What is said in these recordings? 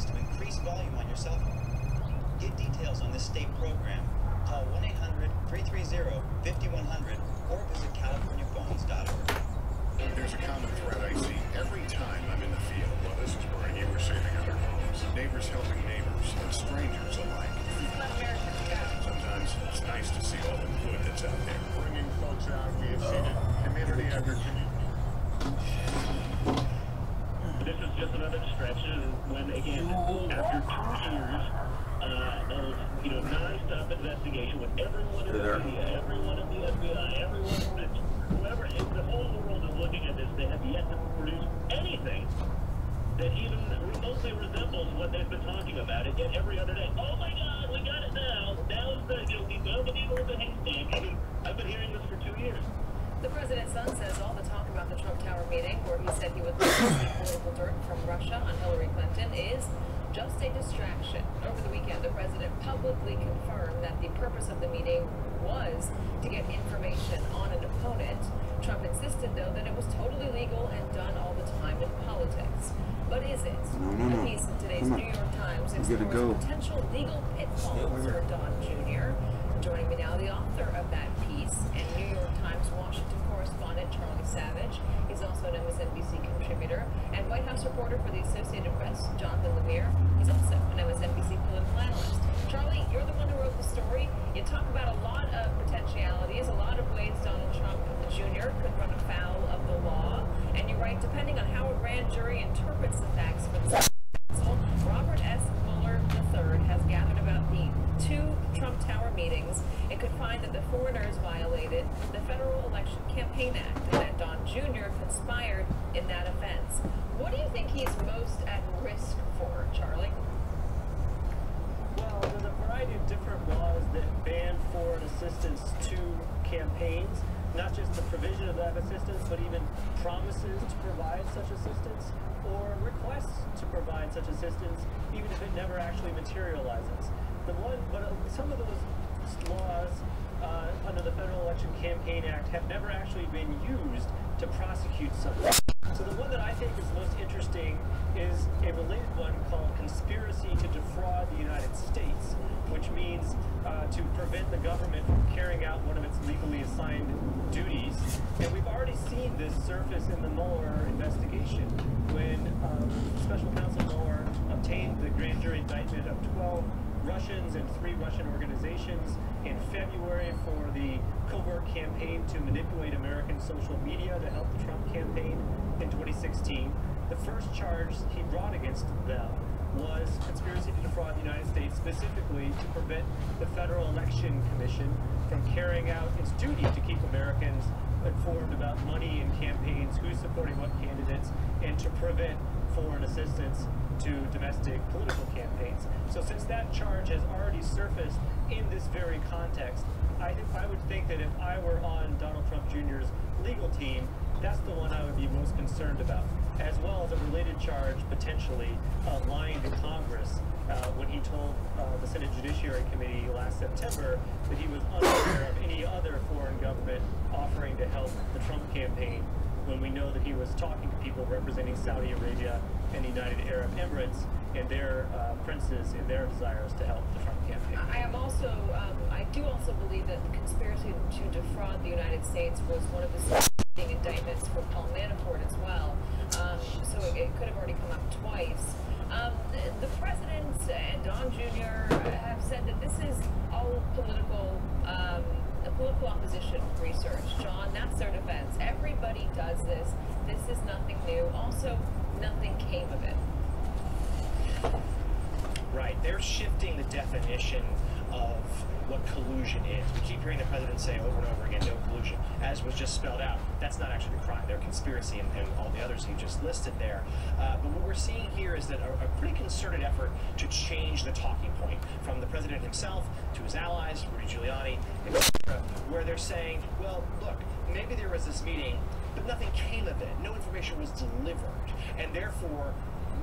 settings to increase volume on your cell phone. Get details on this state program. Call 1-800-330-5100 or visit californiaphones.org. There's a common thread I see every time I'm in the field. Well, this is where you were saving other phones. Neighbors helping neighbors, and strangers alike. Sometimes it's nice to see all the good that's out there. Bringing folks out, we have seen it community after community. This is just another distraction when, again, after 2 years of, non-stop investigation with everyone in the media, everyone in the FBI, everyone, whoever, the whole world is looking at this, they have yet to produce anything that even remotely resembles what they've been talking about, and yet every other day, oh my God, we got it now. Now's the, we found the needle in the haystack. I've been hearing this for 2 years. The president's son says all the talk about the Trump Tower meeting, where he said he would see political dirt from Russia on Hillary Clinton, is just a distraction. Over the weekend, the president publicly confirmed that the purpose of the meeting was to get information on an opponent. Trump insisted, though, that it was totally legal and done all the time in politics. But is it? A piece in today's New York Times explores potential legal pitfalls for Don Jr. Joining me now, the author of that piece and New York Times Washington correspondent Charlie Savage. He's also an MSNBC contributor and White House reporter for the Associated Press, Jonathan Lemire. He's also an MSNBC political analyst. Charlie, you're the one who wrote the story. You talk about a lot of potentialities, a lot of ways Donald Trump Jr. could run afoul of the law. And you write, depending on how a grand jury interprets the facts for the counsel, Robert S. Mueller III has gathered about the 2 Trump Tower meetings and could find that the foreigners violated the Federal Election Campaign Act and that Don Jr. conspired in that offense. What do you think he's most at risk for, Charlie? Well, there's a variety of different laws that ban foreign assistance to campaigns, not just the provision of that assistance, but even promises to provide such assistance or requests to provide such assistance, even if it never actually materializes. Some of those laws under the Federal Election Campaign Act have never actually been used to prosecute someone. So the one that I think is most interesting is a related one called conspiracy to defraud the United States, which means to prevent the government from carrying out one of its legally assigned duties. And we've already seen this surface in the Mueller investigation when Special Counsel Mueller obtained the grand jury indictment of 12 Russians and 3 Russian organizations in February for the covert campaign to manipulate American social media to help the Trump campaign in 2016. The first charge he brought against them was conspiracy to defraud the United States, specifically to prevent the Federal Election Commission from carrying out its duty to keep Americans informed about money in campaigns, who's supporting what candidates, and to prevent foreign assistance to domestic political campaigns. So since that charge has already surfaced in this very context, I would think that if I were on Donald Trump Jr.'s legal team, that's the one I would be most concerned about, as well as a related charge, potentially lying to Congress when he told the Senate Judiciary Committee last September that he was unaware of any other foreign government offering to help the Trump campaign, when we know that he was talking to people representing Saudi Arabia and the United Arab Emirates and their princes in their desires to help the Trump campaign. I do also believe that the conspiracy to defraud the United States was one of the indictments for Paul Manafort as well. So it could have already come up twice. The president and Don Jr. have said that this is all political opposition research. John, that's their defense. Everybody does this. This is nothing new. Also, nothing came of it. Right. They're shifting the definition of what collusion is. We keep hearing the president say over and over again, no collusion. As was just spelled out, that's not actually the crime. They're conspiracy and all the others you just listed there. But what we're seeing here is that a pretty concerted effort to change the talking point from the president himself to his allies, Rudy Giuliani, etc., where they're saying, well, look, maybe there was this meeting, but nothing came of it. No information was delivered. And therefore,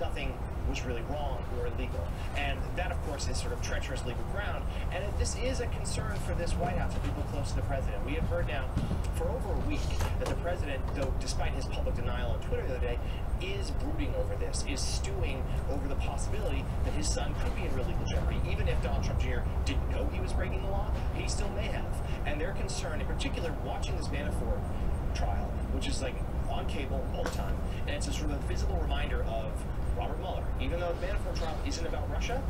nothing was really wrong or illegal. And that, of course, is sort of treacherous legal ground. And this is a concern for this White House and people close to the president. We have heard now for over a week that the president, though despite his public denial on Twitter the other day, is brooding over this, is stewing over the possibility that his son could be in real legal jeopardy. Even if Donald Trump Jr. didn't know he was breaking the law, he still may have. And they're concerned, in particular, watching this Manafort trial, which is like on cable all the time, and it's a sort of a visible reminder of Robert Mueller. Even though the Manafort trial isn't about Russia,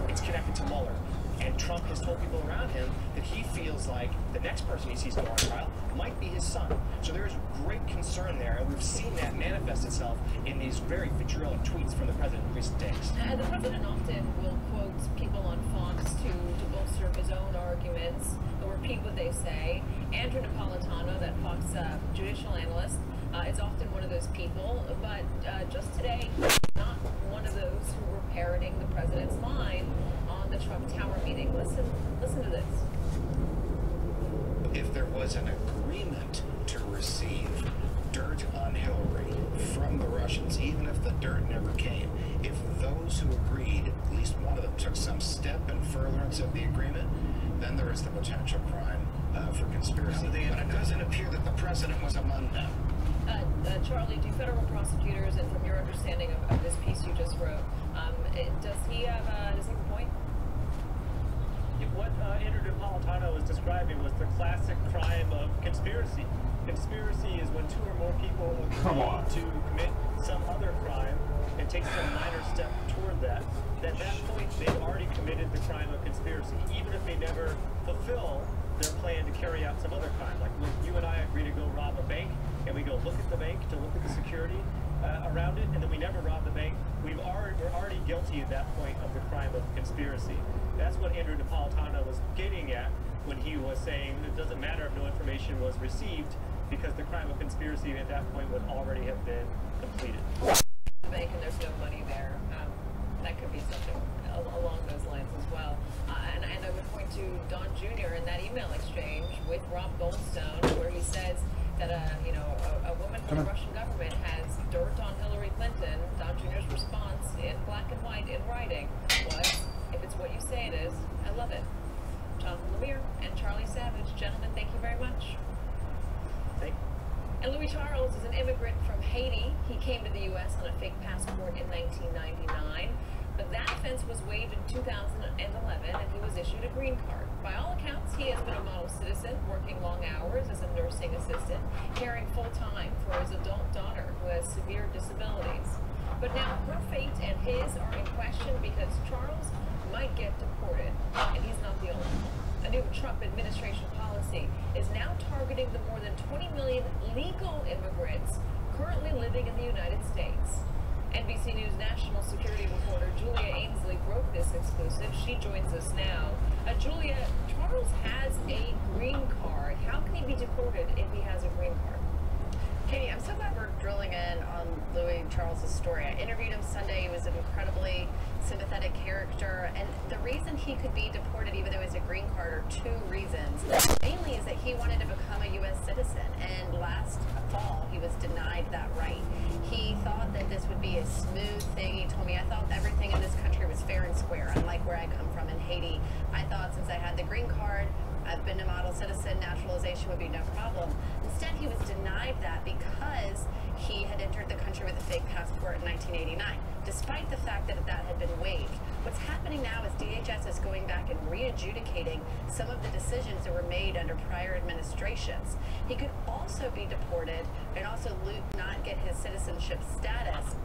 it's connected to Mueller. And Trump has told people around him that he feels like the next person he sees go on trial might be his son. So there's great concern there, and we've seen that manifest itself in these very vitriolic tweets from the president in recent days. And the president often will quote people on Fox to bolster his own arguments, or repeat what they say. Andrew Napolitano, that Fox judicial analyst, is often one of those people, but just today, not one of those who were parroting the president's line on the Trump Tower meeting. Listen to this. If there was an agreement to receive dirt on Hillary from the Russians, even if the dirt never came, if those who agreed, at least one of them, took some step in furtherance of the agreement, then there is the potential crime for conspiracy. But it doesn't appear that the president was among them. Charlie, do federal prosecutors, and from your understanding of this piece you just wrote, does he have a point? What Andrew Napolitano was describing was the classic crime of conspiracy. Conspiracy is when two or more people agree to commit some other crime and take some minor step toward that. At that point, they've already committed the crime of conspiracy, even if they never fulfill their plan to carry out some other crime. Like when you and I agree to go rob a bank, and we go look at the bank to look at the security around it, and then we never rob the bank, we're already guilty at that point of the crime of conspiracy. That's what Andrew Napolitano was getting at when he was saying it doesn't matter if no information was received, because the crime of conspiracy at that point would already have been completed. The bank and there's no money there. That could be something along those lines as well. And I would point to Don Jr. in that email exchange with Rob Goldstone, where he says that a woman from the Russian government has dirt on Hillary Clinton. Don Jr.'s response in black and white in writing was, "If it's what you say it is, I love it." Jonathan Lemire and Charlie Savage, gentlemen, thank you very much. Thank you. And Louis Charles is an immigrant from Haiti. He came to the U.S. on a fake passport in 1999. But that offense was waived in 2011, and he was issued a green card. By all accounts, he has been a model citizen, working long hours as a nursing assistant, caring full-time for his adult daughter who has severe disabilities. But now her fate and his are in question because Charles might get deported, and he's not the only one. A new Trump administration policy is now targeting the more than 20 million legal immigrants currently living in the United States. NBC News national security reporter Julia Ainsley broke this exclusive. She joins us now. Julia, Charles has a green card. How can he be deported if he has a green card? Katie, I'm so glad we're drilling in on Louis Charles' story. I interviewed him Sunday. He was an incredibly sympathetic character, and the reason he could be deported even though he has a green card are two reasons. Mainly is that he wanted to become a U.S. citizen, and last fall he was denied that right. He thought that this would be a smooth thing. He told me, I thought everything in this country was fair and square, unlike where I come from in Haiti. I thought since I had the green card, I've been a model citizen, naturalization would be no problem. Instead, he was denied that because he had entered the country with a fake passport in 1989, despite the fact that that had been waived. What's happening now is DHS is going back and re-adjudicating some of the decisions that were made under prior administrations. He could also be deported and also not get his citizenship status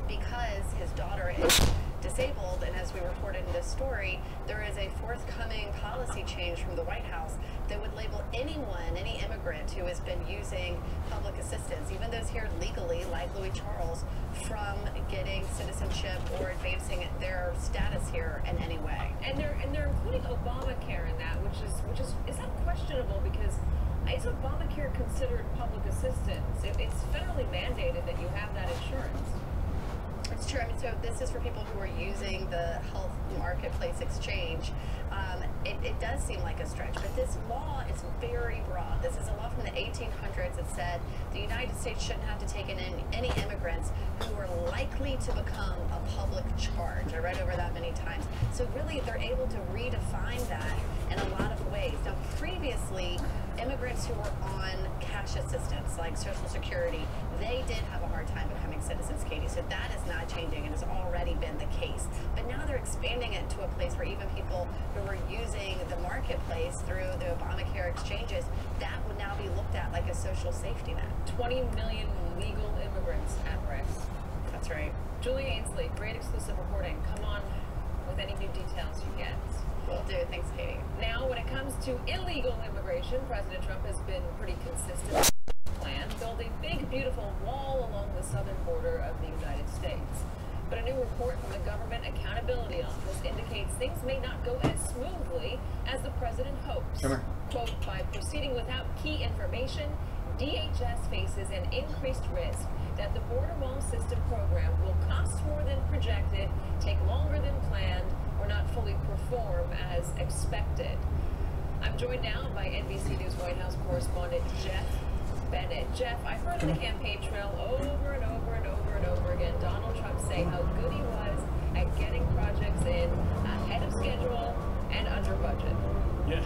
because his daughter is disabled, and as we reported in this story, there is a forthcoming policy change from the White House that would label anyone, any immigrant who has been using public assistance, even those here legally, like Louis Charles, from getting citizenship or advancing their status here in any way. And they're including Obamacare in that, which is that questionable, because is Obamacare considered public assistance? It's federally mandated that you have that insurance. It's true. I mean, so this is for people who are using the health marketplace exchange. It does seem like a stretch, but this law is very broad. This is a law from the 1800s that said the United States shouldn't have to take in any immigrants who are likely to become a public charge. I read over that many times. So really, they're able to redefine that in a lot of ways. Now, previously, immigrants who were on cash assistance, like Social Security, they did have a hard time becoming citizens, Katie. So that is not changing and has already been the case. But now they're expanding it to a place where even people who were using the marketplace through the Obamacare exchanges, that would now be looked at like a social safety net. 20 million legal immigrants at risk. That's right. Julia Ainsley, great exclusive reporting. Come on with any new details you get. Will do. Thanks, Katie. Now, when it comes to illegal immigration, President Trump has been pretty consistent with his plan, build a big, beautiful wall along the southern border of the United States. But a new report from the Government Accountability Office indicates things may not go as smoothly as the president hopes. Quote, by proceeding without key information, DHS faces an increased risk that the border wall system program will cost more than projected, take longer than planned, or not fully perform as expected. I'm joined now by NBC News White House correspondent Jeff Bennett. Jeff, I've heard on the campaign trail over and over and over and over again Donald Trump say how good he was at getting projects in ahead of schedule and under budget. Yeah.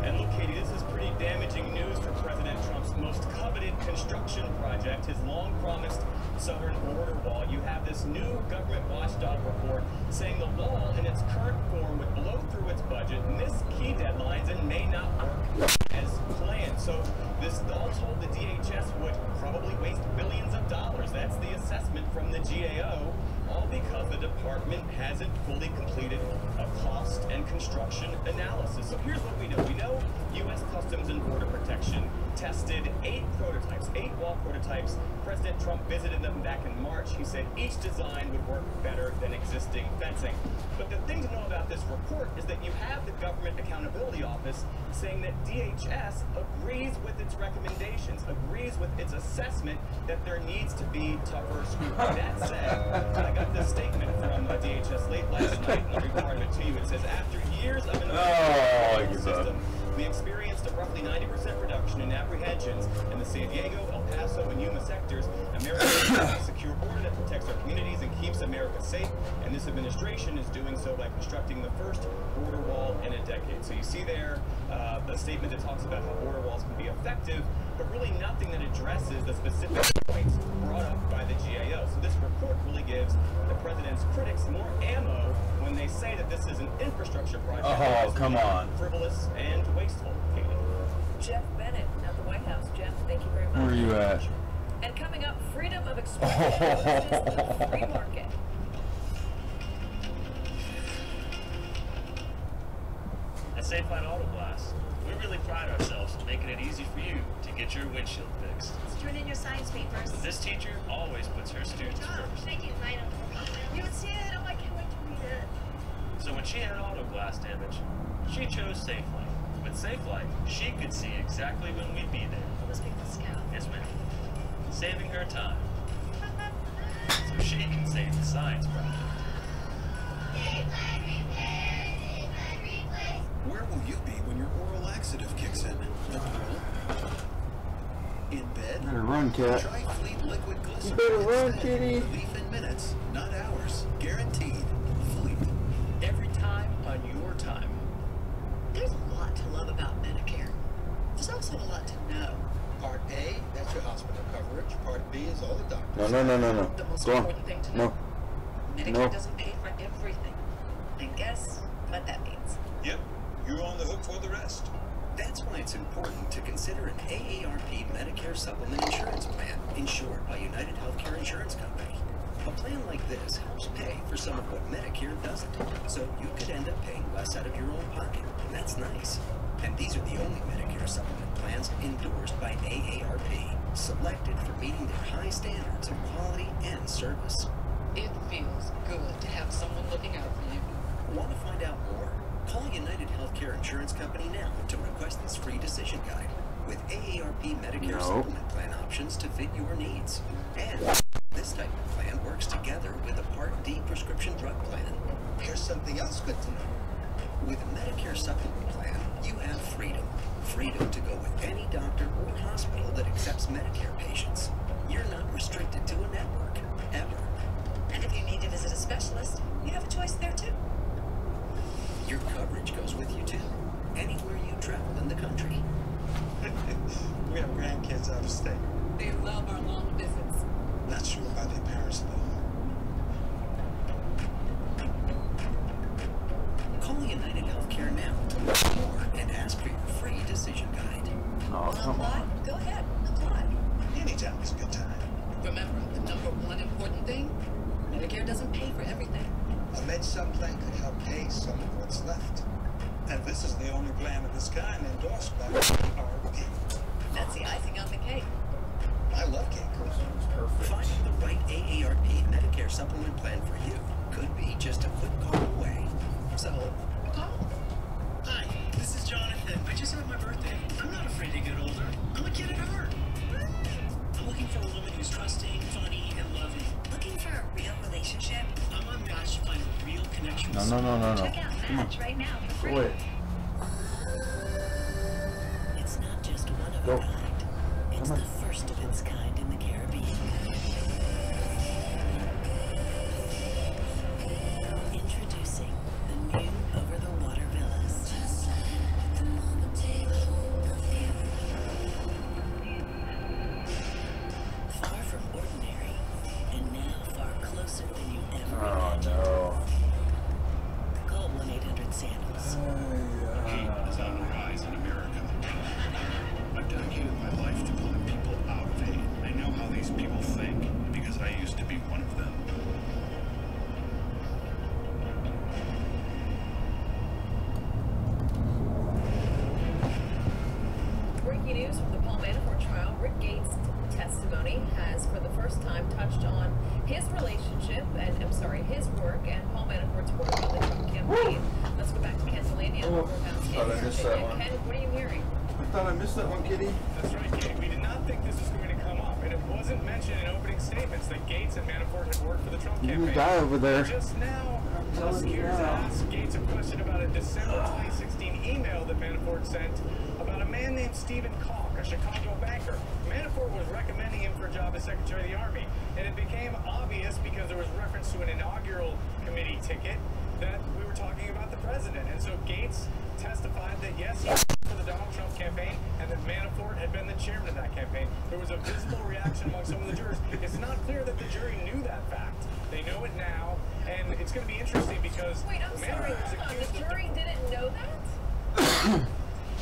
And look, Katie, this is pretty damaging news for President Trump's most coveted construction project, his long-promised southern border wall. You have this new government watchdog report saying the wall in its current form would blow through its budget, miss key deadlines, and may not work as planned. So this all told, the DHS would probably waste billions of dollars. That's the assessment from the GAO, all because the department hasn't fully completed a cost and construction analysis. So here's what we know. We know U.S. Customs and Border Protection tested 8 wall prototypes. President Trump visited them back in March. He said each design would work better than existing fencing. But the thing to know about this report is that you have the Government Accountability Office saying that DHS agrees with its recommendations, agrees with its assessment that there needs to be tougher scrutiny. That said, I got this statement from DHS late last night, and I'll read part of it to you. It says, after years of an system, we experienced a roughly 90% reduction in apprehensions in the San Diego, El Paso, and Yuma sectors. America has a secure border that protects our communities and keeps America safe, and this administration is doing so by constructing the first border wall in a decade. So you see there the statement that talks about how border walls can be effective, but really nothing that addresses the specific points brought up by the GAO. So this report really gives the president's critics more ammo when they say that this is an infrastructure project. Oh, come on. Frivolous and wasteful, Katie. Jeff Bennett at the White House. Jeff, thank you very much. Where are you at? And coming up, freedom of expression versus the free market. At Safe Line Auto Glass, we really pride ourselves in making it easy for you to get your windshield fixed. Turn in your science papers. This teacher always puts her students first. Thank you. You would see it. Oh, I can't wait to read it. So when she had auto glass damage, she chose Safe Line. With Safe Line, she could see exactly when we'd be there. It must be the scout. Yes, ma'am. Saving her time. So she can save the science project. Where will you be when your oral laxative kicks in? The pool? In bed? Better run, cat. Try Fleet Liquid Glycerin. You better run, instead. kitty. Relief in minutes, not hours. Guaranteed. Fleet. Every time on your time. There's a lot to love about Medicare. There's also a lot to know. Part A, that's your hospital coverage. Part B is all the doctors. No. The most Go on. important thing to No. know. Medicare No. doesn't pay for everything. And guess what that means? Yep. You're on the hook for the rest. That's why it's important to consider an AARP Medicare Supplement Insurance Plan insured by United Healthcare Insurance Company. A plan like this helps pay for some of what Medicare doesn't, so you could end up paying less out of your own pocket. That's nice. And these are the only Medicare supplement plans endorsed by AARP, selected for meeting their high standards of quality and service. It feels good to have someone looking out for you. Want to find out more? Call United Healthcare Insurance Company now to request this free decision guide with AARP Medicare supplement plan options to fit your needs. And this type of plan works together with a Part D prescription drug plan. Here's something else good to know. With a Medicare supplement plan, you have freedom. Freedom to go with any doctor or hospital that accepts Medicare patients. You're not restricted to a network, ever. And if you need to visit a specialist, you have a choice there too. Your coverage goes with you too, anywhere you travel in the country. some plan could help pay some of what's left. And this is the only plan of its kind endorsed by RD. That's the icing on the cake. I love cake. Perfect. Finding the right AARP Medicare supplement plan for you could be just a quick call away. So, call. Hi, this is Jonathan. I just had my birthday. I'm not afraid to get older. I'm a kid at heart. I'm looking for a woman who's trusting, funny, and loving. Looking for a real relationship? I'm on Match to find a real connection with No. Check out Match right now for free. Wait. It's not just one of a kind. It's the first of its kind in the Caribbean. Introducing the new over-the-water villas. Far from ordinary, and now far closer than you ever imagined. No. Call 1-800-SANDALS. Hate is on the rise in America. I've dedicated my life to pulling people out of hate. I know how these people think because I used to be one of them. Breaking news from the Paul Manafort trial. Rick Gates' testimony has, for the first time, touched on his relationship and, his work and Paul Manafort's work on the Trump campaign. Let's go back to Ken Delaney on the courthouse. Thought I missed that one. Ken, what are you hearing? I thought I missed that one, Kitty. That's right, Kitty. We did not think this was going to come up, and it wasn't mentioned in opening statements that Gates and Manafort had worked for the Trump campaign. You die over there. Just now, prosecutors asked Gates a question about a December 2016 email that Manafort sent about a man named Stephen Koch, a Chicago banker. Manafort was recommending him for a job as Secretary of the Army, and it became obvious because there was reference to an inaugural committee ticket that we were talking about the president. And so Gates testified that yes, he worked for the Donald Trump campaign and that Manafort had been the chairman of that campaign. There was a visible reaction among some of the jurors. It's not clear that the jury knew that fact. They know it now, and it's going to be interesting because Wait, I'm sorry, hold on. The jury didn't know that?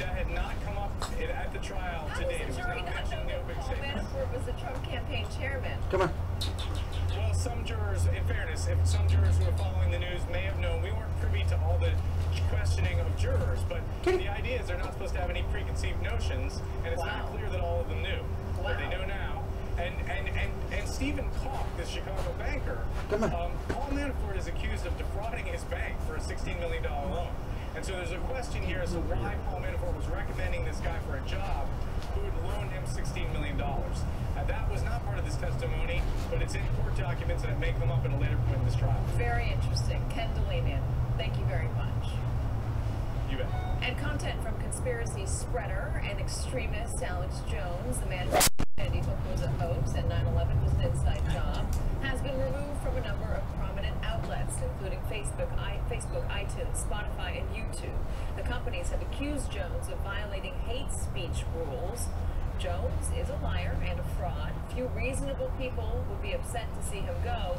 That had not come up at the trial How to does date. It the was jury not not mentioned know in the that opening Paul statements. Manafort was the Trump campaign chairman? Come on. Well, some jurors, in fairness, if some jurors who were following the news may have known, we weren't privy to all the questioning of jurors, but the idea is they're not supposed to have any preconceived notions, and it's not clear that all of them knew. But they know now. And Stephen Koch, this Chicago banker, Paul Manafort is accused of defrauding his bank for a $16 million loan. And so there's a question here as to why Paul Manafort was recommending this guy for a job who would loan him $16 million. That was not part of this testimony, but it's in court documents and it may come up at a later point in this trial. Very interesting. Ken Delaney, thank you very much. You bet. And content from conspiracy spreader and extremist Alex Jones, the man who Sandy Hook was a hoax and 9/11 was an inside job, has been removed from a number of prominent outlets, including Facebook, iTunes, Spotify, and YouTube. The companies have accused Jones of violating hate speech rules. Jones is a liar and a fraud. Few reasonable people would be upset to see him go.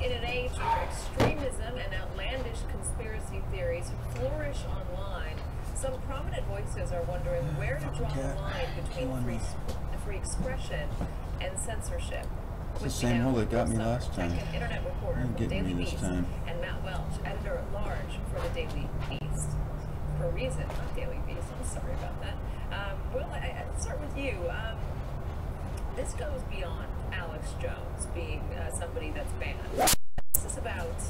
In an age where extremism and outlandish conspiracy theories flourish online, some prominent voices are wondering where to draw the line between free expression and censorship. It's the same hole that got me last time. Internet reporter You're from getting Daily me this Beast, time. and Matt Welch, editor-at-large for the Daily Beast. For a reason, not Daily Beast. I'm sorry about that. Will, I'll start with you. This goes beyond Alex Jones being somebody that's banned. This is about,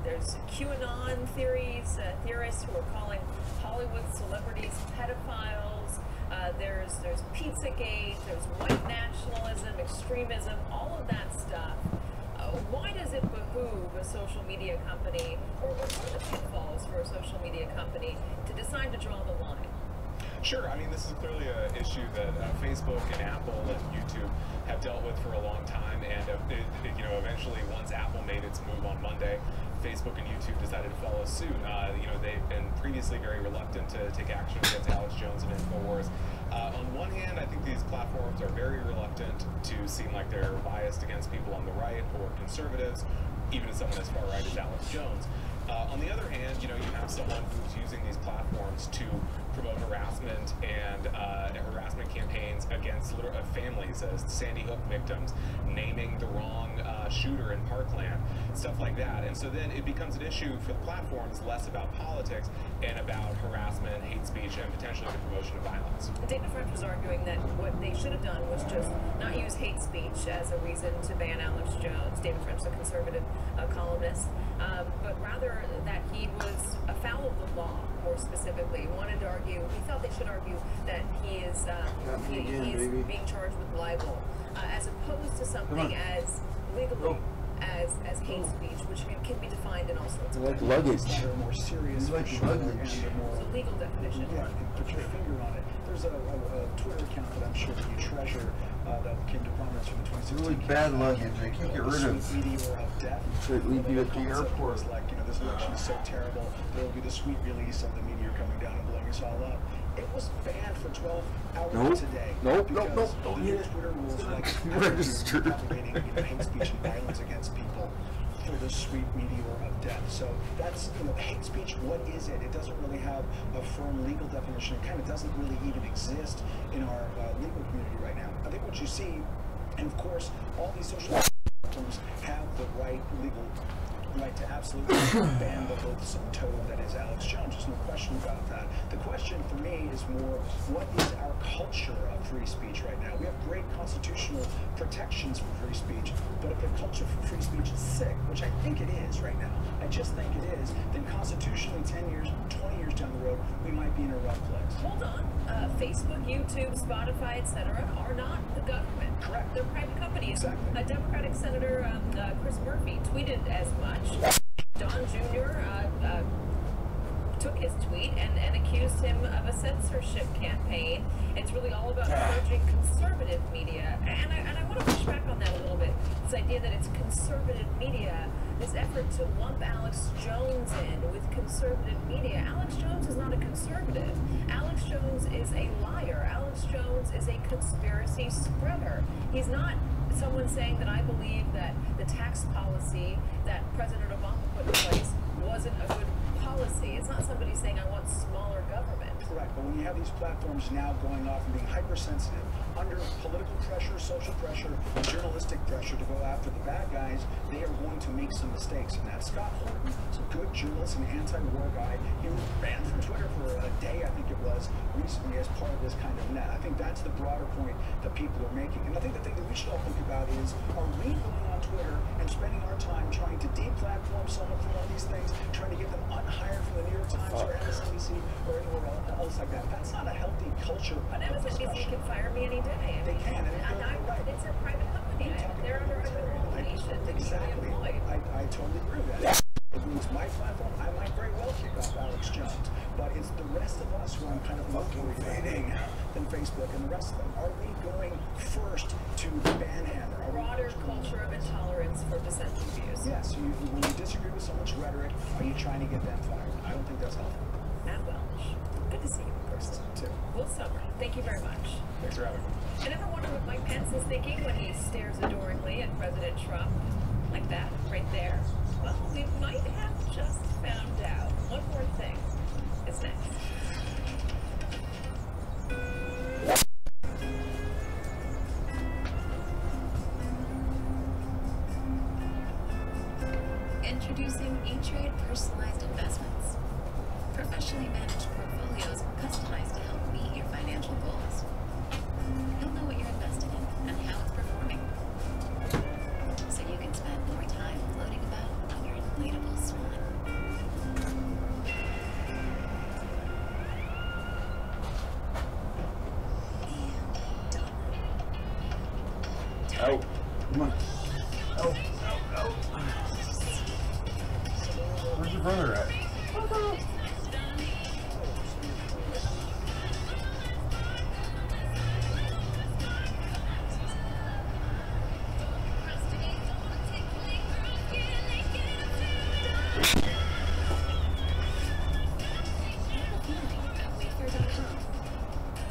there's QAnon theorists who are calling Hollywood celebrities pedophiles. There's Pizzagate, there's white nationalism, extremism, all of that stuff. Why does it behoove a social media company, or what are the pitfalls for a social media company to decide to draw the line? Sure. I mean, this is clearly an issue that Facebook and Apple and YouTube have dealt with for a long time, and eventually, once Apple made its move on Monday, Facebook and YouTube decided to follow suit. They've been previously very reluctant to take action against Alex Jones and InfoWars. On one hand, I think these platforms are very reluctant to seem like they're biased against people on the right or conservatives, even as someone as far right as Alex Jones. On the other hand, you have someone who's using these platforms to promote harassment and harassment campaigns against families as Sandy Hook victims, naming the wrong shooter in Parkland, stuff like that. And so then it becomes an issue for the platforms, less about politics and about harassment, hate speech, and potentially the promotion of violence. David French was arguing that what they should have done was just not use hate speech as a reason to ban Alex Jones. David French, a conservative columnist, but rather that he was afoul of the law. More specifically, he wanted to argue. He thought they should argue that he is being charged with libel, as opposed to something as legally as hate speech, which can be defined in all sorts of ways. Luggage. They're more serious, like for sure, luggage. and they're more. It's a legal definition. Yeah, you can put your finger on it. There's a Twitter account that I'm sure that you treasure that came to prominence from the 2016. Really bad luggage. I can't get rid of. Meteor of death. Should leave you at the airport. Like, you know, this election is so terrible. There will be the sweet release of the meteor coming down and blowing us all up. It was banned for 12 hours today. Nope. Don't use Twitter rules like propagating hate speech and violence against people for the sweet meteor of death. So that's, you know, hate speech, what is it? It doesn't really have a firm legal definition. It kind of doesn't really even exist in our legal community right now. I think what you see, and of course, all these social platforms have the legal right to absolutely ban the loathsome toad that is Alex Jones. There's no question about that. The question for me is more, what is our culture of free speech right now? We have great constitutional protections for free speech, but if the culture for free speech is sick, which I think it is right now, I just think it is, then constitutionally 10 years, 20 years down the road, we might be in a rough place. Hold on. Facebook, YouTube, Spotify, etc. are not the government. Correct. They're private companies. Exactly. A Democratic Senator, Chris Murphy, tweeted as much. Don Jr. Took his tweet and accused him of a censorship campaign. It's really all about encouraging conservative media. And I want to push back on that a little bit. This idea that it's conservative media, this effort to lump Alex Jones in with conservative media. Alex Jones is not a conservative. Alex Jones is a liar. Alex Jones is a conspiracy spreader. He's not someone saying that I believe that the tax policy that President Obama put in place wasn't a good policy. It's not somebody saying I want smaller government. Correct, but when you have these platforms now going off and being hypersensitive under political pressure, social pressure, journalistic pressure to go after the bad guys, they are going to make some mistakes. And that Scott Horton, a good journalist and anti-war guy, he was banned from Twitter for a day, I think it was, recently as part of this kind of net. I think that's the broader point that people are making. And I think the thing that we should all think about is, are we going on Twitter and spending our time trying to deplatform someone from all these things, trying to get them unhired from the New York Times or MSNBC or anywhere else like that? That's not a healthy culture. But MSNBC can fire me any day. They can, and it's a private company. They're under a good obligation to keep me employed. I totally agree with that. If it was my platform, I might very well kick off Alex Jones. But it's the rest of us who I'm kind of more worried about than Facebook and the rest of them. Are we going first to ban him? Broader culture of intolerance for dissenting views. Yes. When you disagree with someone's rhetoric, are you trying to get them fired? I don't think that's helpful. Matt Welch, good to see you in person. Too. Will Summer, thank you very much. Thanks for having me. And ever wonder what Mike Pence is thinking when he stares adoringly at President Trump? Like that, right there. Well, we might have just found out. One more thing is next. Introducing E-Trade Personalized Investments. Professionally managed portfolios customized to help meet your financial goals. You'll know what you're invested in and how it's performing. So you can spend more time floating about on your inflatable swan. And done. Out. Come on. Out. Where's your brother at?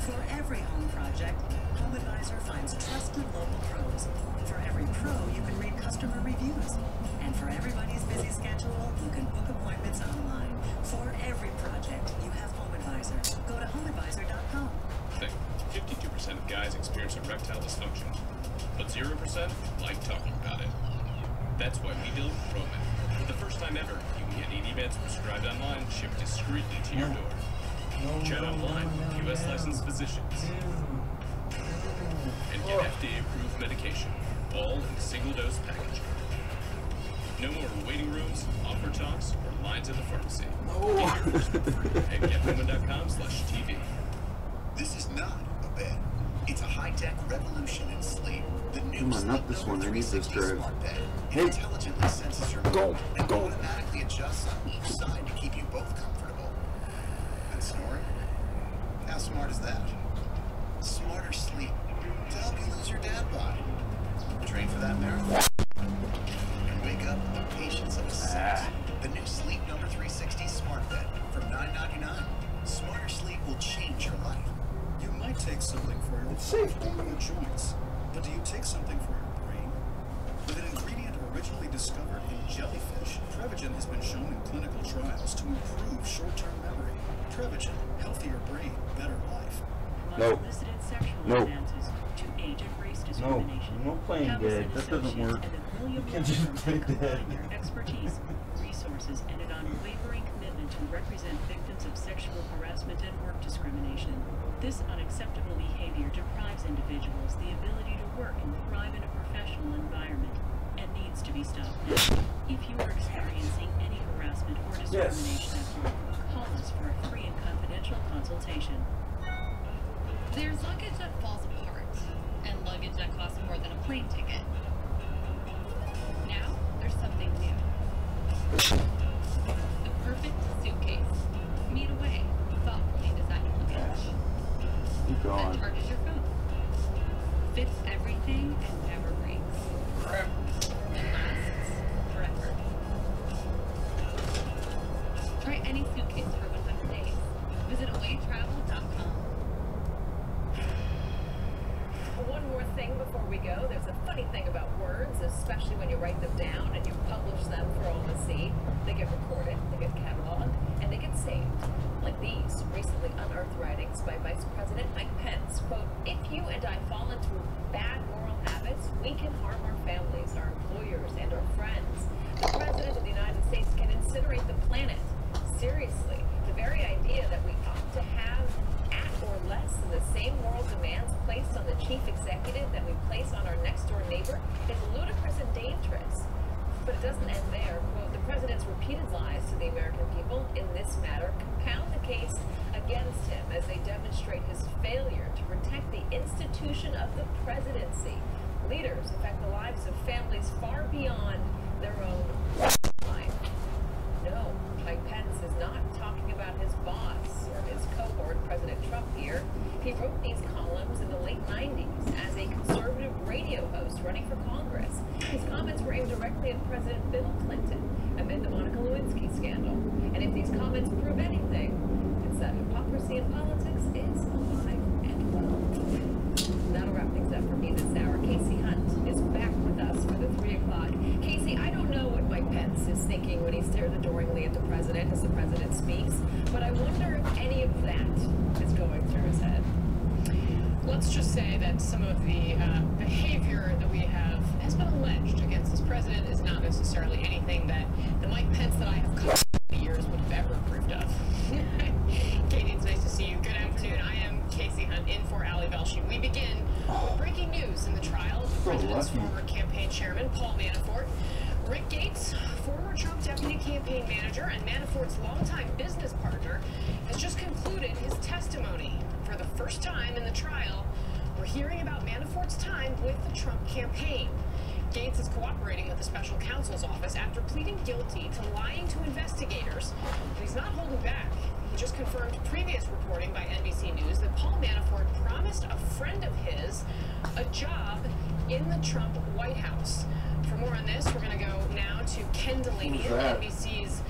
For every home project, HomeAdvisor finds trusted local pros. For every pro, you can read customer reviews. And for everybody's busy schedule, you can book appointments online. For every project, you have HomeAdvisor. Go to HomeAdvisor.com. 52% of guys experience erectile dysfunction, but 0% like talking about it. That's why we built ProMed. For the first time ever, you can get ED meds prescribed online, shipped discreetly to your door. Chat online with US licensed physicians. And get FDA-approved medication, all in a single-dose package. No more waiting rooms, offer talks, or lines at the pharmacy. No. Get your first one free at getProMed.com/TV. This is not a bed. It's a high-tech revolution in sleep. The new Come on, not this one. I need this drive. smart bed. It Hey. intelligently senses your mood and automatically adjusts on each side to keep you both comfortable. And snoring? How smart is that? Smarter sleep to help you lose your dad bod. Train for that marathon. And wake up with the patience of a saint. The new Sleep Number 360 Smart Bed from $9.99. Smarter sleep will change your life. You might take something for your your joints, but do you take something for your brain? With an ingredient originally discovered in jellyfish, Prevagen has been shown in clinical trials to improve short-term memory. Prevagen, healthier brain, better life. No. Unsolicited sexual No. advances to age and race No. discrimination. No playing dead. That doesn't work. You can't just play dead. Your expertise, resources, and an unwavering commitment to represent victims of sexual harassment and work discrimination. This unacceptable behavior deprives individuals the ability to work and thrive in a professional environment and needs to be stopped now. If you are experiencing any harassment or discrimination at work, call us for a free and confidential consultation. There's luggage that falls apart, and luggage that costs more than a plane ticket. Now, there's something new. The perfect suitcase. Meet away, thoughtfully designed luggage. That charges your phone. Fits everything and never breaks. And lasts forever. Try any suitcase for 100 days. Visit awaytravel.com. One more thing before we go. There's a funny thing about words, especially when you write them down and you publish them for all to see. They get recorded, they get cataloged, and they get saved. Like these recently unearthed writings by Vice President Mike Pence. Quote, "If you and I fall into bad moral habits, we can harm our families, our employers, and our friends. The President of the United States can incinerate the planet. Seriously, the very idea that we ought to have at or less than the same moral demands placed on the chief executive that we place on our next door neighbor is ludicrous and dangerous." But it doesn't end there. Quote, "The president's repeated lies to the American people in this matter compound the case against him as they demonstrate his failure to protect the institution of the presidency. Leaders affect the lives of families far beyond their own life." No, Mike Pence is not talking about his boss or his cohort, President Trump here. He wrote these columns in the late 90s as a conservative radio host running for Congress. His comments were aimed directly at President Bill Clinton amid the Monica Lewinsky scandal. And if these comments prove anything, it's that hypocrisy in politics is alive and well. That'll wrap things up for me this hour. Casey Hunt is back with us for the 3 o'clock. Casey, I don't know what Mike Pence is thinking when he stares adoringly at the president as the president speaks, but I wonder if any of that is going through his head. Let's just say that some of the behavior that we have has been alleged against this president is not necessarily anything that the Mike Pence that I have covered for years would have ever approved of. Katie, it's nice to see you. Good afternoon. I am Casey Hunt in for Ali Velshi. We begin with breaking news in the trial of the president's former campaign chairman, Paul Manafort. Rick Gates, former Trump deputy campaign manager and Manafort's longtime business partner, has just concluded his testimony. For the first time in the trial, we're hearing about Manafort's time with the Trump campaign. Gates is cooperating with the special counsel's office after pleading guilty to lying to investigators. But he's not holding back. He just confirmed previous reporting by NBC News that Paul Manafort promised a friend of his a job in the Trump White House. For more on this, we're going to go now to Ken Delaney, NBC's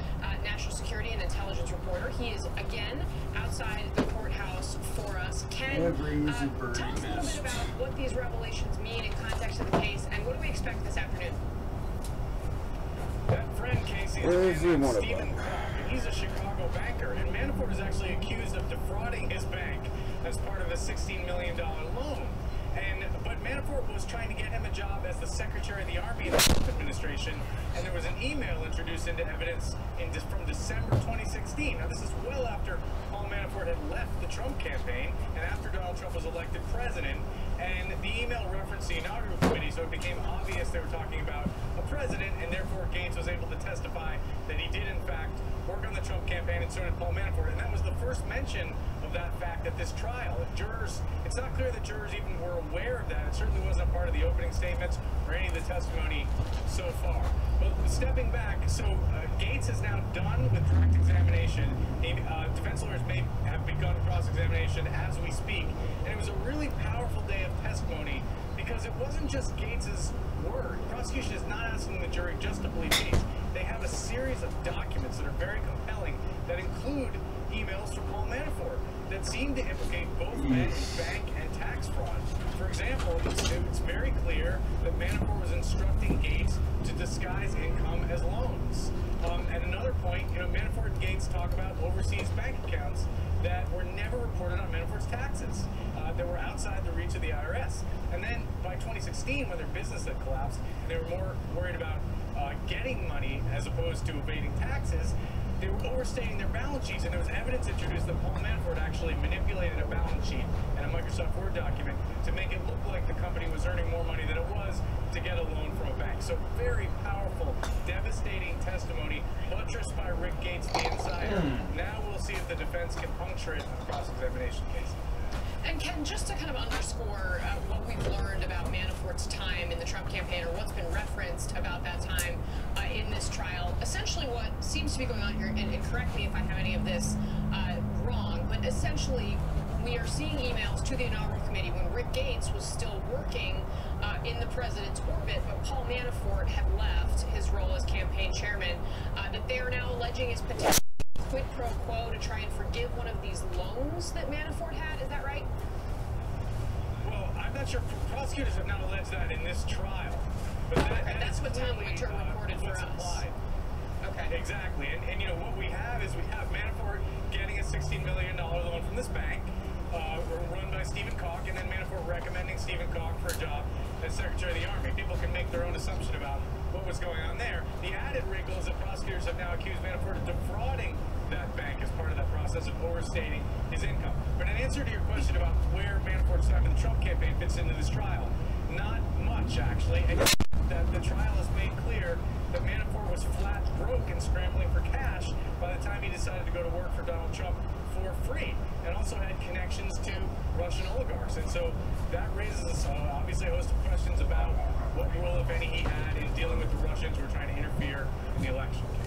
national security and intelligence reporter. He is, again, outside the courthouse for us. Ken, tell us a little bit about what these revelations mean in context of the case, and what do we expect this afternoon? That friend, Casey, is Stephen Cook. He's a Chicago banker, and Manafort is actually accused of defrauding his bank as part of a $16 million loan. But Manafort was trying to get him a job as the Secretary of the Army in the Trump administration, and there was an email introduced into evidence from December 2016. Now, this is well after Paul Manafort had left the Trump campaign and after Donald Trump was elected president, and the email referenced the inaugural committee, so it became obvious they were talking about a president, and therefore Gates was able to testify that he did, in fact, work on the Trump campaign, and so did Paul Manafort. And that was the first mention of that fact at this trial. It's not clear that jurors even were aware of that. It certainly wasn't a part of the opening statements or any of the testimony so far. But stepping back, so Gates is now done with direct examination. Defense lawyers may have begun cross-examination as we speak. And it was a really powerful day of testimony because it wasn't just Gates's word. The prosecution is not asking the jury just to believe Gates. They have a series of documents that are very compelling that include emails from Paul Manafort that seem to implicate both bank and tax fraud. For example, it's very clear that Manafort was instructing Gates to disguise income as loans. At another point, Manafort and Gates talk about overseas bank accounts that were never reported on Manafort's taxes, that were outside the reach of the IRS. And then by 2016, when their business had collapsed, and they were more worried about getting money as opposed to evading taxes, they were overstating their balance sheets, and there was evidence introduced that Paul Manafort actually manipulated a balance sheet and a Microsoft Word document to make it look like the company was earning more money than it was to get a loan from a bank. So very powerful, devastating testimony, buttressed by Rick Gates, the insider. Now we'll see if the defense can puncture it in a cross-examination case. And Ken, just to kind of underscore what we've learned about Manafort's time in the Trump campaign, or what's been referenced about that time in this trial, essentially what seems to be going on here, and correct me if I have any of this wrong, but essentially we are seeing emails to the inaugural committee when Rick Gates was still working in the president's orbit, but Paul Manafort had left his role as campaign chairman, that they are now alleging is potential quid pro quo to try and forgive one of these loans that Manafort had. Is that right? Well, I'm not sure. Prosecutors have not alleged that in this trial. But that's what Tom Winter reported for us. Applied. Okay. Exactly. And what we have is Manafort getting a $16 million loan from this bank, run by Stephen Koch, and then Manafort recommending Stephen Koch for a job as Secretary of the Army. People can make their own assumption about what was going on there. The added wrinkle is that prosecutors have now accused Manafort of defrauding that bank as part of that process of overstating his income. But in answer to your question about where Manafort's time in the Trump campaign fits into this trial, not much, actually. And that the trial has made clear that Manafort was flat broke and scrambling for cash by the time he decided to go to work for Donald Trump for free, and also had connections to Russian oligarchs. And so that raises obviously a host of questions about what role, if any, he had in dealing with the Russians who were trying to interfere in the election case.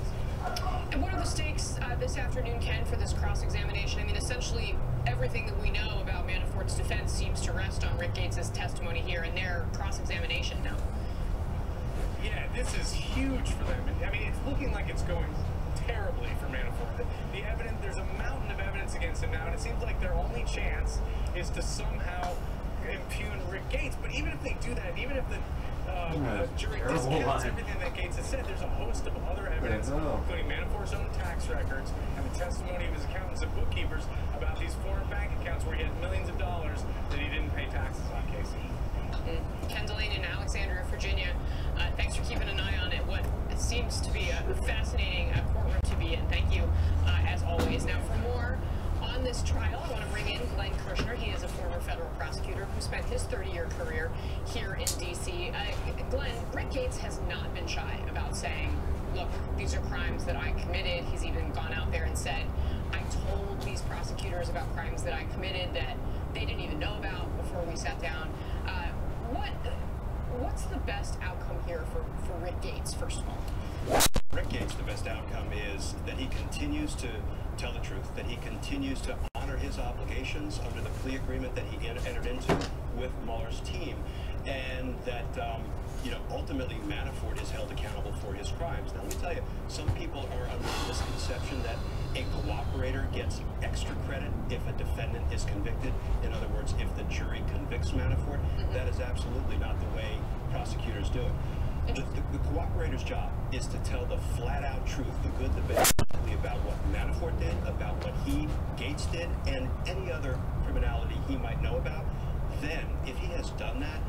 And what are the stakes this afternoon, Ken, for this cross-examination? I mean, essentially, everything that we know about Manafort's defense seems to rest on Rick Gates' testimony here and their cross-examination now. Yeah, this is huge for them. I mean, it's looking like it's going terribly for Manafort. The evidence, there's a mountain of evidence against him now, and it seems like their only chance is to somehow impugn Rick Gates. But even if they do that, even if the jury discounts everything that Gates has said, there's a host of other evidence, including Manafort's own tax records and the testimony of his accountants and bookkeepers about these foreign bank accounts where he had millions of dollars that he didn't pay taxes on, Casey. Ken Delaney in Alexandria, Virginia. Thanks for keeping an eye on it. What seems to be a fascinating courtroom to be in. Thank you, as always. Now, for more on this trial, I want to bring in Glenn Kirshner. He is a former federal prosecutor who spent his 30-year career here in D.C. Glenn, Rick Gates has not been shy about saying, look, these are crimes that I committed. He's even gone out there and said, I told these prosecutors about crimes that I committed that they didn't even know about before we sat down. What's the best outcome here for Rick Gates, first of all? Rick Gates, the best outcome is that he continues to tell the truth, that he continues to honor his obligations under the plea agreement that he entered into with Mueller's team, and that, ultimately Manafort is held accountable for his crimes. Now, let me tell you, some people are under the misconception that a cooperator gets extra credit if a defendant is convicted. In other words, if the jury convicts Manafort, that is absolutely not the way prosecutors do it. The cooperator's job is to tell the flat-out truth, the good, the bad, about what Manafort did, about what Gates did, and any other criminality he might know about. then, if he has done that,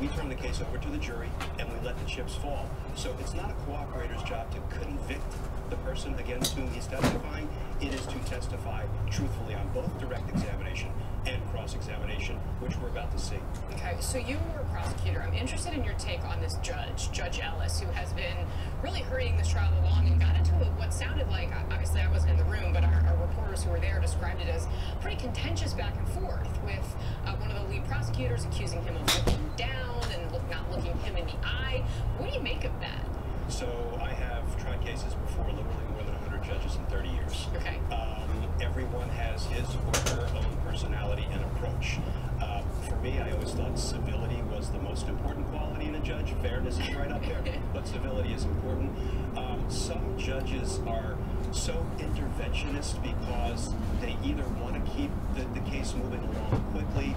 we turn the case over to the jury and we let the chips fall. So it's not a cooperator's job to convict the person against whom he's testifying. It is to testify truthfully on both direct examination and cross-examination, which we're about to see. Okay, so you were a prosecutor. I'm interested in your take on this judge, Judge Ellis, who has been really hurrying this trial along and got into what sounded like, obviously I wasn't in the room, but our reporters who were there described it as pretty contentious back and forth, with one of the lead prosecutors accusing him of looking down and not looking him in the eye. What do you make of that? So I have tried cases before, literally more than 100 judges in 30 years. Okay. Everyone has his or her own personality and approach. For me, I always thought civility was the most important quality in a judge. Fairness is right up there, but civility is important. Some judges are so interventionist because they either want to keep the case moving along quickly,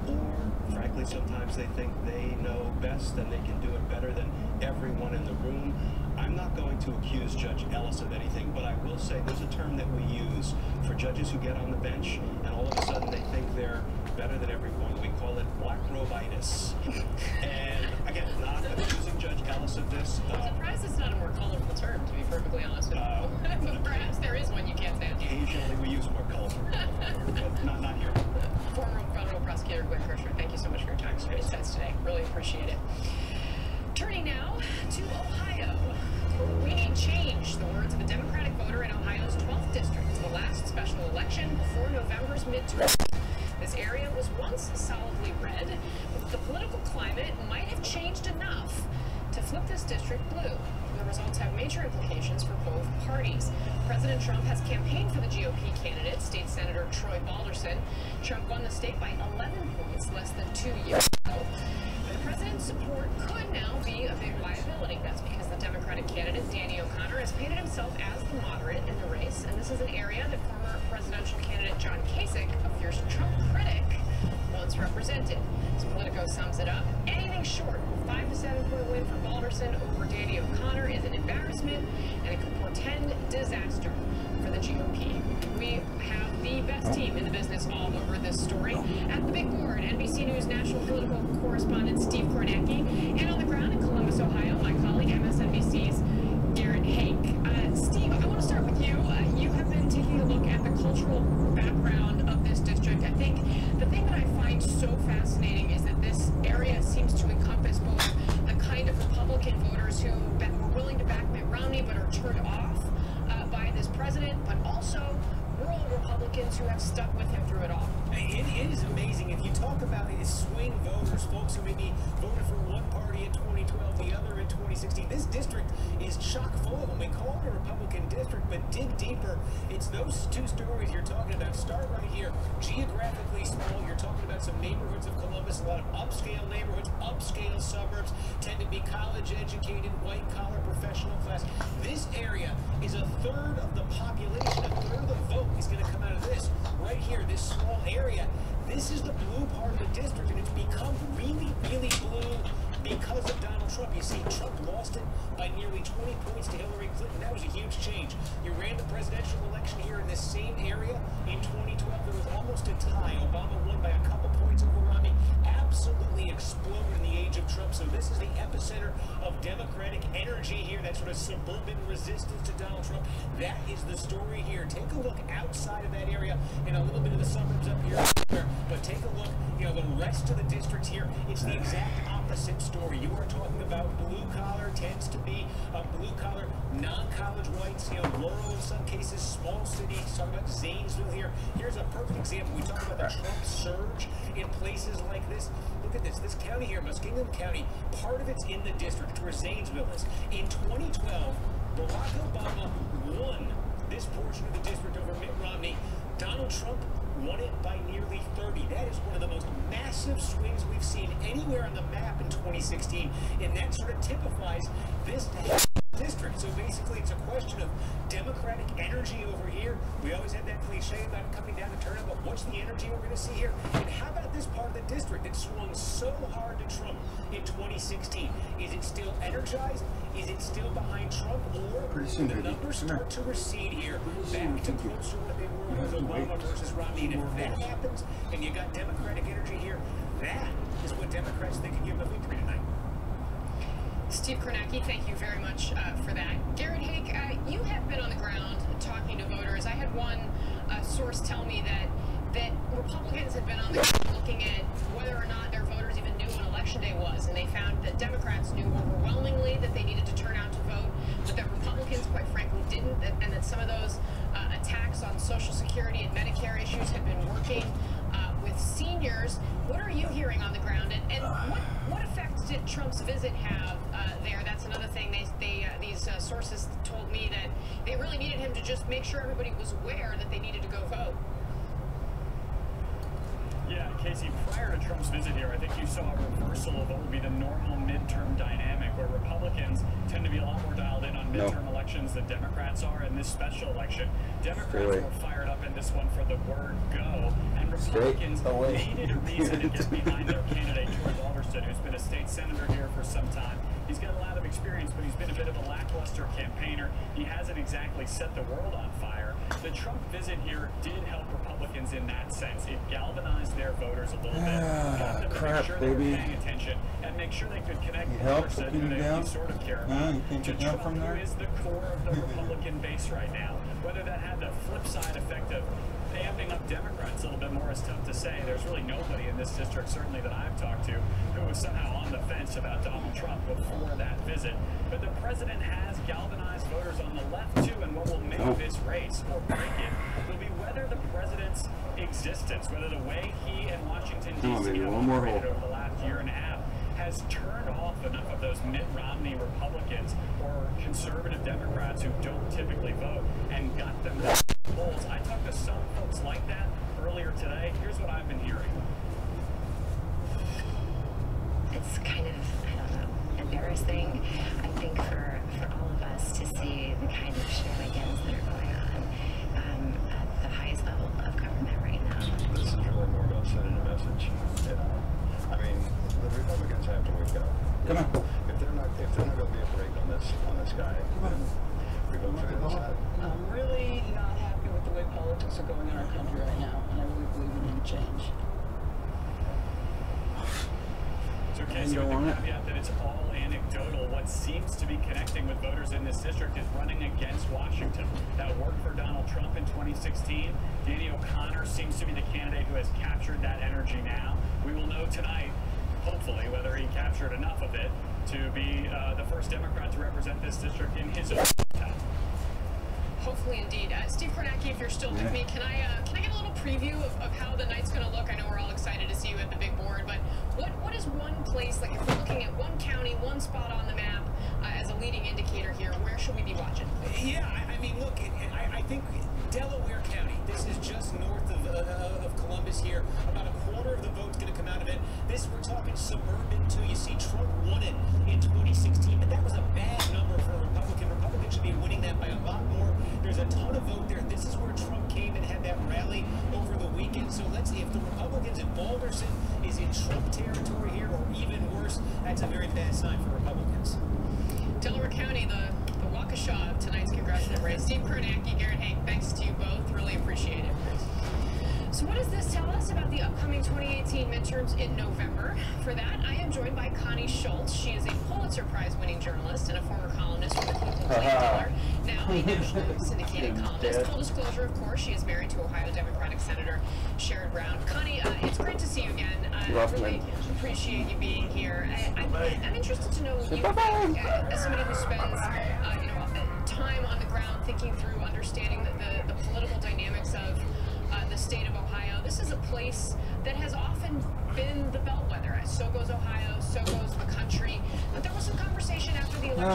or frankly, sometimes they think they know best and they can do it better than everyone in the room. I'm not going to accuse Judge Ellis of anything, but I will say there's a term that we use for judges who get on the bench and all of a sudden they think they're better than everyone. We call it black robitis. And again, not accusing Judge Ellis of this. I'm surprised it's not a more colorful term, to be perfectly honest with you. But perhaps there is one you can't say. Occasionally we use more colorful, but not here. Former federal prosecutor Gwen Kirshner, thank you so much for your time and insights today. Really appreciate it. Turning now to Ohio. We need change, the words of a Democratic voter in Ohio's 12th district, the last special election before November's midterm. This area was once solidly red, but the political climate might have changed enough to flip this district blue. The results have major implications for both parties. President Trump has campaigned for the GOP candidate, State Senator Troy Balderson. Trump won the state by 11 points less than 2 years ago. The president's support could now be a big liability. That's because the Democratic candidate, Danny O'Connor, has painted himself as the moderate in the race, and this is an area that former presidential candidate John Kasich, a fierce Trump critic, once represented. As Politico sums it up, anything short of a 5 to 7 point win for Balderson over Danny O'Connor is an embarrassment, and it could portend disaster for the GOP. We have the best team in the business all over this story. At the big board, NBC News national political correspondent Steve Kornacki, and on the ground in Columbus, Ohio, my colleague MSNBC's Garrett Hake. Steve, I want to start with you. You have been taking a look at the cultural background of this district. I think the thing that I find so fascinating is that this area seems to encompass both the kind of Republican voters who were willing to back Mitt Romney but are turned off by this president, but also rural Republicans who have stuck with him through it all. It is amazing. If you talk about swing voters, folks who maybe voted for one party in 2012, the other in 2016, this district is chock full of them. We call it a Republican district, but dig deeper, it's those two stories you're talking about. Start right here. Geographically small, you're talking about some neighborhoods of Columbus, a lot of upscale neighborhoods, upscale suburbs, tend to be college-educated, white-collar, professional class. This area is a third of the population, a third of the vote is going to come out of this. Right here, this small area, this is the blue part of the district, and it's become really, really blue because of Donald Trump. You see, Trump lost it by nearly 20 points to Hillary Clinton. That was a huge change. You ran the presidential election here in this same area in 2012. There was almost a tie. Obama won by a couple points over Romney. Absolutely exploded in the age of Trump. So this is the epicenter of Democratic energy here, that sort of suburban resistance to Donald Trump. That is the story here. Take a look outside of that area and a little bit of the suburbs up here. But take a look, the rest of the districts here, it's the exact opposite story. You are talking about blue collar, tends to be blue collar, non-college whites, rural in some cases, small cities. Talk about Zanesville here. Here's a perfect example. We talk about the Trump surge in places like this. Look at this. This county here, Muskingum County, part of it's in the district where Zanesville is. In 2012, Barack Obama won this portion of the district over Mitt Romney. Donald Trump won it by nearly 30. That is one of the most massive swings we've seen anywhere on the map in 2016, and that sort of typifies this district. So basically, it's a question of Democratic energy over here. We always had that cliche about it coming down to turnout, but what's the energy we're going to see here? And how about this part of the district that swung so hard to Trump in 2016? Is it still energized? Is it still behind Trump, or will the numbers start to recede here, back to close to what they were with Obama versus Romney? And if that happens, and you got Democratic energy here, that is what Democrats think can give them a victory tonight. Steve Kornacki, thank you very much for that. Garrett Haake, you have been on the ground talking to voters. I had one source tell me that Republicans had been on the ground looking at whether or not their voters even knew when Election Day was, and they found that Democrats knew overwhelmingly that they needed to turn out to vote, but that Republicans, quite frankly, didn't, and that some of those attacks on Social Security and Medicare issues had been working with seniors. What are you hearing on the ground, and what effect did Trump's visit have there? That's another thing. These sources told me that they really needed him to just make sure everybody was aware that they needed to go vote. Yeah, Casey, prior to Trump's visit here, I think you saw a reversal of what would be the normal midterm dynamic, where Republicans tend to be a lot more dialed in on midterm elections than Democrats are. In this special election, Democrats were fired up in this one for the word go, and Republicans needed a reason to get behind their candidate, George Alverson, who's been a state senator here for some time. He's got a lot of experience, but he's been a bit of a lackluster campaigner. He hasn't exactly set the world on fire. The Trump visit here did help Republicans in that sense. It galvanized their voters a little bit, got them to make sure they were paying attention, and make sure they could connect with Alverson, who they sort of care about, to Trump, who is the core of the Republican base right now. Whether that had the flip side effect of amping up Democrats a little bit more is tough to say. There's really nobody in this district, certainly that I've talked to, who was somehow on the fence about Donald Trump before that visit. But the president has galvanized voters on the left, too, and what will make this race or break it will be whether the president's existence, whether the way he and Washington, D.C. have operated over the last year and a half has turned off enough of those Mitt Romney Republicans or conservative Democrats who don't typically vote and got them to the polls. I talked to some folks like that earlier today. Here's what I've been hearing. It's kind of, I don't know, embarrassing, I think, for all of us to see the kind of shenanigans that are going on at the highest level of government right now. This is really more about sending a message. I mean, the Republicans have to wake up. Come on. If they're not going to be a break on this guy, then we vote for the other side. I'm really not happy with the way politics are going in our country right now, and I really believe we need change. So, Casey, with the caveat that it's all anecdotal, what seems to be connecting with voters in this district is running against Washington. That worked for Donald Trump in 2016. Danny O'Connor seems to be the candidate who has captured that energy now. We will know tonight, hopefully, whether he captured enough of it to be the first Democrat to represent this district in his own town. Hopefully, indeed. Steve Kornacki, if you're still with me, can I get a little preview of how the night's going to look? I know we're all excited to see you at the big board, but what is one place, like if we're looking at one county, one spot on the map as a leading indicator here, where should we be watching? Yeah, I mean, look, I think Delaware County, this is just north of Columbus here. About a quarter of the vote's going to come out of it. We're talking suburban, too. You see Trump won it in 2016, but that was a bad number for a Republican. Republicans should be winning that by a lot more. There's a ton of vote there. This is where Trump came and had that rally over the weekend. So let's see if the Republicans in Alderson is in Trump territory here, or even worse, that's a very bad sign for Republicans. Delaware County, the Waukesha of tonight's congressional race. Steve Kornacki, Garrett Haake, thanks to you both. Really appreciate it. So what does this tell us about the upcoming 2018 midterms in November? For that, I am joined by Connie Schultz. She is a Pulitzer Prize-winning journalist and a former columnist for the Cleveland Plain-Dealer, now a nationally syndicated columnist. Full disclosure, of course, she is married to Ohio Democratic Senator Sherrod Brown. Connie, it's great to see you again. I really appreciate you being here. I'm interested to know you, as somebody who spends time on the ground thinking through, understanding the political dynamics of the state of Ohio. This is a place that has often been the bellwether. So goes Ohio, so goes the country. But there was some conversation after the election